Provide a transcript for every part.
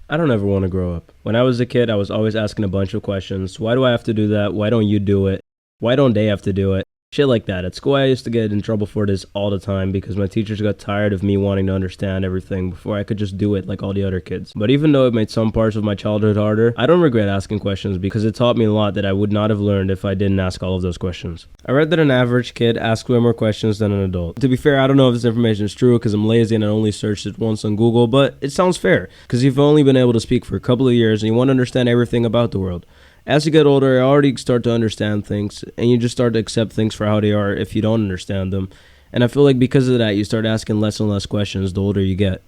I don't ever want to grow up. When I was a kid, I was always asking a bunch of questions. Why do I have to do that? Why don't you do it? Why don't they have to do it? Shit like that. At school, I used to get in trouble for this all the time because my teachers got tired of me wanting to understand everything before I could just do it like all the other kids. But even though it made some parts of my childhood harder, I don't regret asking questions because it taught me a lot that I would not have learned if I didn't ask all of those questions. I read that an average kid asks way more questions than an adult. To be fair, I don't know if this information is true because I'm lazy and I only searched it once on Google, but it sounds fair because you've only been able to speak for a couple of years and you want to understand everything about the world. As you get older, you already start to understand things, and you just start to accept things for how they are if you don't understand them. And I feel like because of that, you start asking less and less questions the older you get.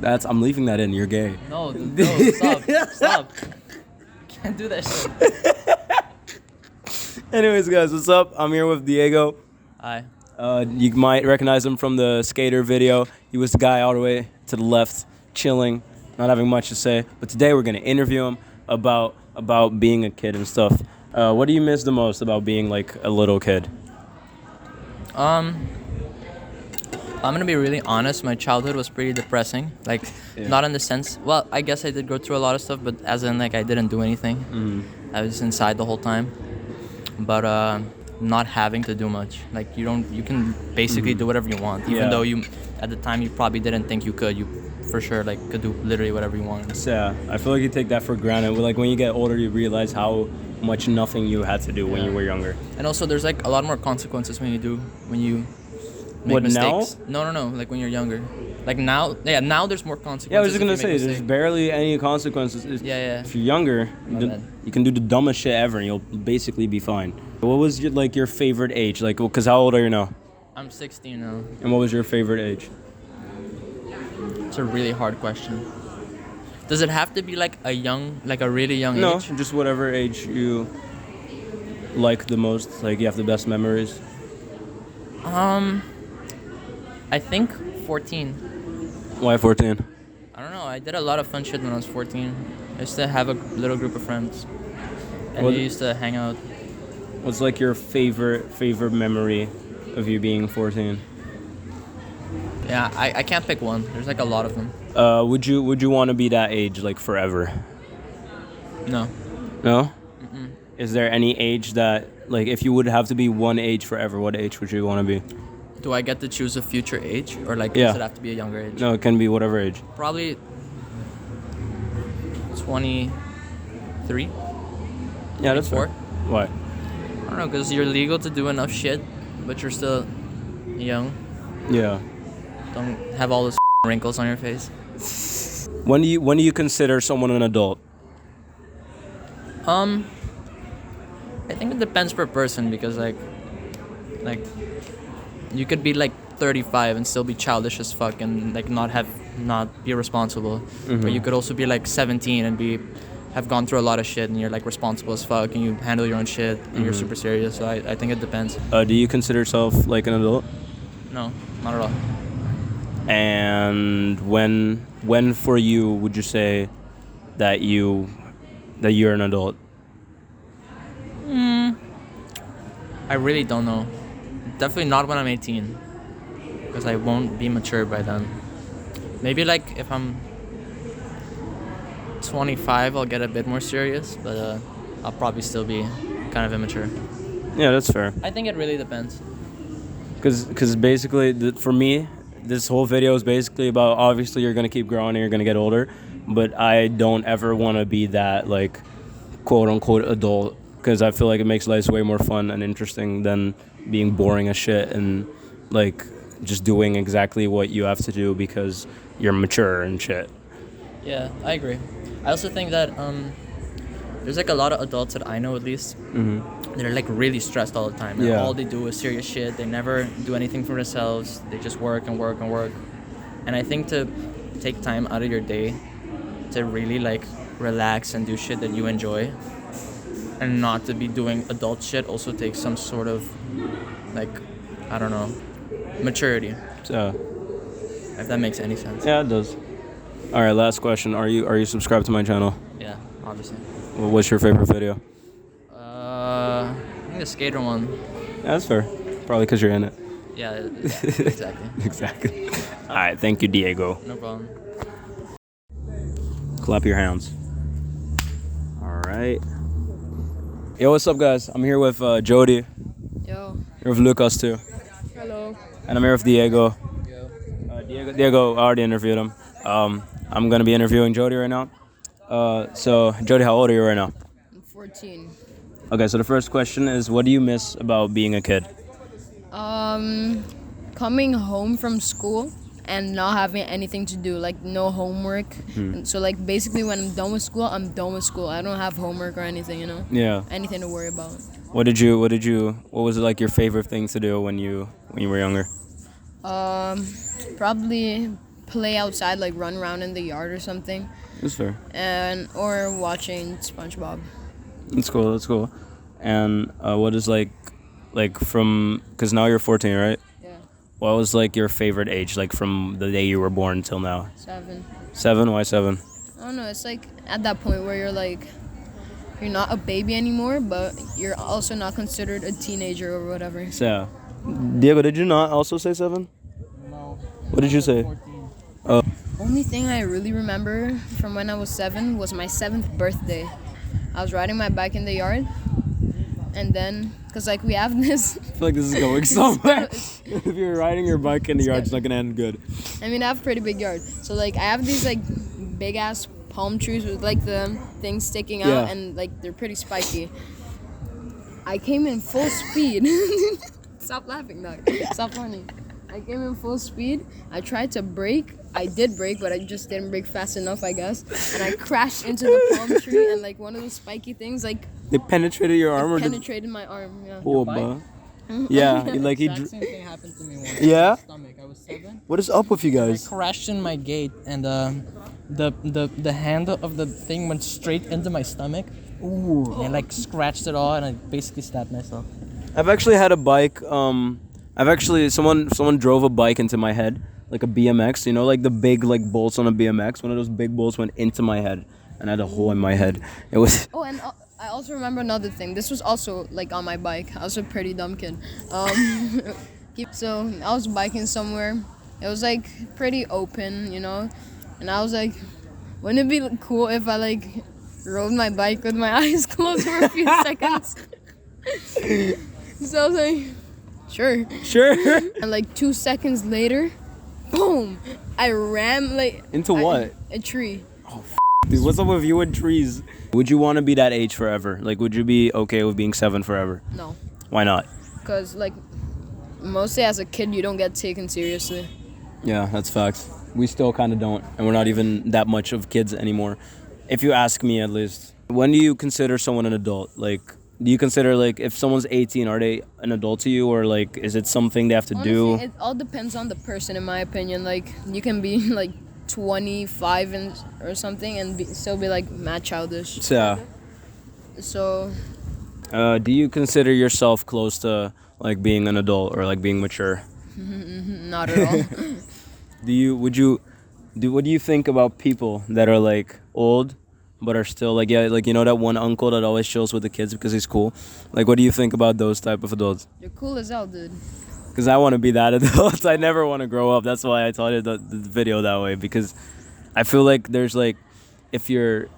I'm leaving that in. You're gay. No, stop. Can't do that shit. Anyways, guys, what's up? I'm here with Diego. Hi. You might recognize him from the skater video. He was the guy all the way to the left, chilling, not having much to say. But today we're going to interview him about being a kid and stuff. What do you miss the most about being like a little kid? I'm gonna be really honest. My childhood was pretty depressing. Like, not in the sense. Well, I guess I did go through a lot of stuff, but as in like I didn't do anything. Mm-hmm. I was inside the whole time. But not having to do much. Like you can basically do whatever you want, even though you at the time you probably didn't think you could. You for sure like could do literally whatever you wanted. Yeah, I feel like you take that for granted. Like when you get older, you realize how much nothing you had to do when you were younger. And also, there's like a lot more consequences when you make mistakes. Now? No. Like when you're younger. Like now, now there's more consequences. Yeah, I was just gonna say there's barely any consequences. If you're younger, you can do the dumbest shit ever, and you'll basically be fine. What was your favorite age? Like, because how old are you now? I'm 16 now. And what was your favorite age? It's a really hard question. Does it have to be like a really young age? No, just whatever age you like the most. Like you have the best memories. I think 14. Why 14? I don't know. I did a lot of fun shit when I was 14. I used to have a little group of friends, and we used to hang out. What's like your favorite memory of you being 14? Yeah, I can't pick one. There's like a lot of them. Would you want to be that age like forever? No. No? Mm-mm. Is there any age that like if you would have to be one age forever, what age would you want to be? Do I get to choose a future age, or like does it have to be a younger age? No, it can be whatever age. Probably 23. Yeah, that's 24. Why? I don't know, because you're legal to do enough shit, but you're still young. Yeah. Don't have all those wrinkles on your face. When do you consider someone an adult? I think it depends per person, because like you could be like 35 and still be childish as fuck and like not be responsible. Mm-hmm. Or you could also be like 17 and have gone through a lot of shit and you're like responsible as fuck and you handle your own shit and you're super serious. So I think it depends. Do you consider yourself like an adult? No, not at all. And when for you would you say that you're an adult? I really don't know. Definitely not when I'm 18, because I won't be mature by then. Maybe like if I'm 25, I'll get a bit more serious, but I'll probably still be kind of immature. Yeah, that's fair. I think it really depends. Because basically, for me, this whole video is basically about obviously you're going to keep growing and you're going to get older, but I don't ever want to be that like quote-unquote adult, because I feel like it makes life way more fun and interesting than being boring as shit and like just doing exactly what you have to do because you're mature and shit. Yeah, I agree. I also think that there's like a lot of adults that I know at least they're like really stressed all the time. And all they do is serious shit. They never do anything for themselves. They just work and work and work. And I think to take time out of your day to really like relax and do shit that you enjoy and not to be doing adult shit also takes some sort of like, I don't know, maturity. If that makes any sense. Yeah, it does. All right, last question. Are you subscribed to my channel? Yeah, obviously. What's your favorite video? I think the skater one. Yeah, that's fair. Probably because you're in it. Yeah, exactly. Exactly. All right, thank you, Diego. No problem. Clap your hands. All right. Yo, what's up, guys? I'm here with Jody. Yo. Here with Lucas too. Hello. And I'm here with Diego. Diego, I already interviewed him. I'm gonna be interviewing Jody right now. So Jody, how old are you right now? I'm 14. Okay, so the first question is, what do you miss about being a kid? Coming home from school and not having anything to do, like no homework. And so like basically when I'm done with school, I'm done with school. I don't have homework or anything, you know? Yeah. Anything to worry about. What was it like your favorite thing to do when you were younger? Probably play outside, like run around in the yard or something. That's fair. Or watching SpongeBob. That's cool. And what is like from, because now you're 14, right? Yeah. What was like your favorite age, like from the day you were born until now? 7. 7? Why 7? I don't know, it's like at that point where you're like, you're not a baby anymore, but you're also not considered a teenager or whatever. So, Diego, did you not also say 7? No. What did you say? 14. Only thing I really remember from when I was 7 was my 7th birthday. I was riding my bike in the yard, and then, cause like we have this. I feel like this is going somewhere. If you're riding your bike in the yard, it's not gonna end good. I mean, I have a pretty big yard, so like I have these like big ass palm trees with like the things sticking out, Yeah. and like they're pretty spiky. I came in full speed. Stop laughing, dog. Stop funny. I came in full speed. I tried to brake. I did brake, but I just didn't brake fast enough, I guess. And I crashed into the palm tree, and like one of those spiky things, like They penetrated your arm, or penetrated my arm. Yeah. Oh, bike? Yeah, like he. Exact same thing happened to me once. Yeah? In my stomach. I was 7. What is up with you I guys? crashed in my gate, and the handle of the thing went straight into my stomach. Ooh. And I like scratched it all, and I basically stabbed myself. I've actually had a bike. Someone drove a bike into my head, like a BMX. You know, like the big like bolts on a BMX. One of those big bolts went into my head, and I had a hole in my head. It was. Oh, and I also remember another thing. This was also like on my bike. I was a pretty dumb kid. So I was biking somewhere. It was like pretty open, you know, and I was like, wouldn't it be cool if I like rode my bike with my eyes closed for a few seconds? So I was like, sure. And like 2 seconds later, boom! I ran like Into what? A tree. Dude, what's up with you and trees? Would you want to be that age forever? Like, would you be okay with being 7 forever? No, Why not? because like mostly as a kid you don't get taken seriously. Yeah, that's facts. We still kind of don't, and we're not even that much of kids anymore. If you ask me, at least. When do you consider someone an adult? Like, do you consider, like, if someone's 18, are they an adult to you, or like, is it something they have to Honestly, do? it all depends on the person, in my opinion. Like, you can be like 25 or something and still be like mad childish. Yeah. So, Do you consider yourself close to like being an adult or like being mature? not at all. What do you think about people that are like old but are still like, yeah, like, you know, that one uncle that always chills with the kids because he's cool? Like, what do you think about those type of adults? You're cool as hell, dude. Because I want to be that adult. I never want to grow up. That's why I titled the video that way, because I feel like there's like, if you're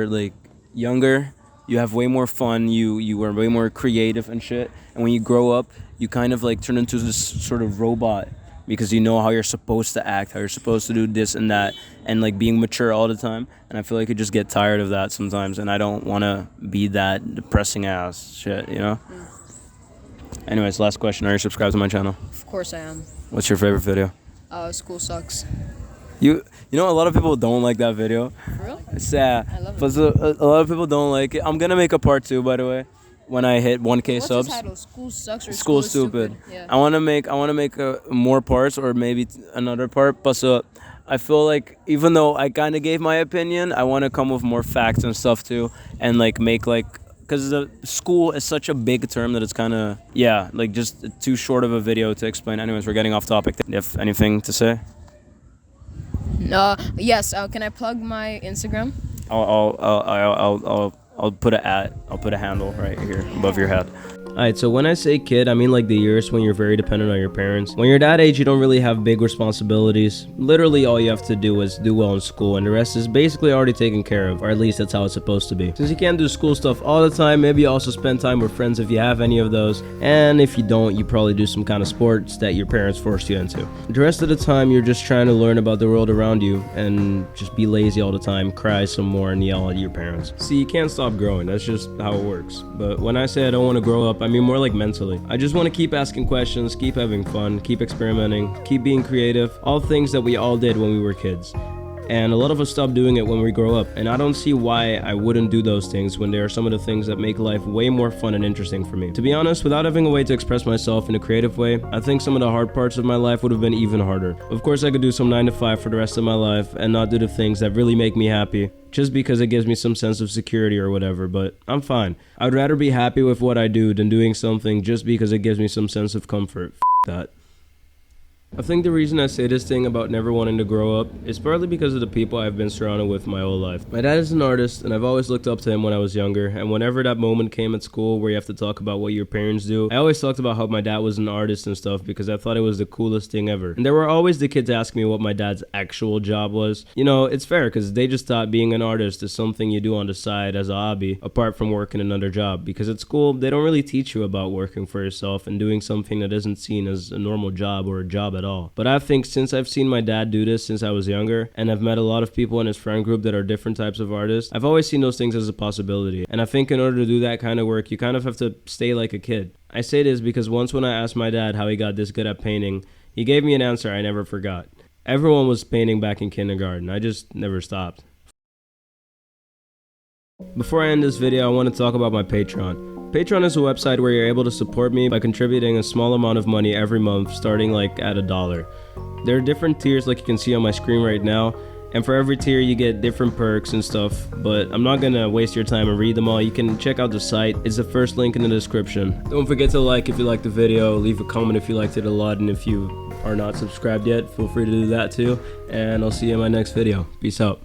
like younger, you have way more fun, you are way more creative and shit, and when you grow up, you kind of like turn into this sort of robot, because you know how you're supposed to act, how you're supposed to do this and that, and like being mature all the time. And I feel like you just get tired of that sometimes, and I don't want to be that depressing ass shit, you know? Anyways, last question. Are you subscribed to my channel? Of course I am. What's your favorite video? School sucks. You know, a lot of people don't like that video. For real? It's sad. I love it. But a lot of people don't like it. I'm gonna make a part 2, by the way, when I hit 1K What's subs. the title? School sucks or School is stupid. Yeah. I wanna make more parts, or maybe another part. But I feel like even though I kind of gave my opinion, I want to come with more facts and stuff too, and like make like, because the school is such a big term that it's kind of, yeah, like just too short of a video to explain. Anyways, we're getting off topic. Do you have anything to say? Yes. Can I plug my Instagram? I'll put a handle right here above your head. Alright, so when I say kid, I mean like the years when you're very dependent on your parents. When you're that age, you don't really have big responsibilities. Literally all you have to do is do well in school, and the rest is basically already taken care of, or at least that's how it's supposed to be. Since you can't do school stuff all the time, maybe you also spend time with friends if you have any of those, and if you don't, you probably do some kind of sports that your parents forced you into. The rest of the time, you're just trying to learn about the world around you, and just be lazy all the time, cry some more, and yell at your parents. See, you can't stop growing, that's just how it works. But when I say I don't want to grow up, I mean more like mentally. I just want to keep asking questions, keep having fun, keep experimenting, keep being creative, all things that we all did when we were kids. And a lot of us stop doing it when we grow up, and I don't see why I wouldn't do those things when they are some of the things that make life way more fun and interesting for me. To be honest, without having a way to express myself in a creative way, I think some of the hard parts of my life would have been even harder. Of course, I could do some 9 to 5 for the rest of my life and not do the things that really make me happy, just because it gives me some sense of security or whatever, but I'm fine. I would rather be happy with what I do than doing something just because it gives me some sense of comfort. F that. I think the reason I say this thing about never wanting to grow up is partly because of the people I've been surrounded with my whole life. My dad is an artist, and I've always looked up to him when I was younger, and whenever that moment came at school where you have to talk about what your parents do, I always talked about how my dad was an artist and stuff because I thought it was the coolest thing ever. And there were always the kids asking me what my dad's actual job was. You know, it's fair because they just thought being an artist is something you do on the side as a hobby, apart from working another job. Because at school, they don't really teach you about working for yourself and doing something that isn't seen as a normal job or a job at all. But I think since I've seen my dad do this since I was younger, and I've met a lot of people in his friend group that are different types of artists, I've always seen those things as a possibility. And I think in order to do that kind of work, you kind of have to stay like a kid. I say this because once when I asked my dad how he got this good at painting, he gave me an answer I never forgot. Everyone was painting back in kindergarten. I just never stopped. Before I end this video, I want to talk about my Patreon. Patreon is a website where you're able to support me by contributing a small amount of money every month, starting like at $1. There are different tiers like you can see on my screen right now, and for every tier you get different perks and stuff, but I'm not gonna waste your time and read them all. You can check out the site. It's the first link in the description. Don't forget to like if you liked the video, leave a comment if you liked it a lot, and if you are not subscribed yet, feel free to do that too, and I'll see you in my next video. Peace out.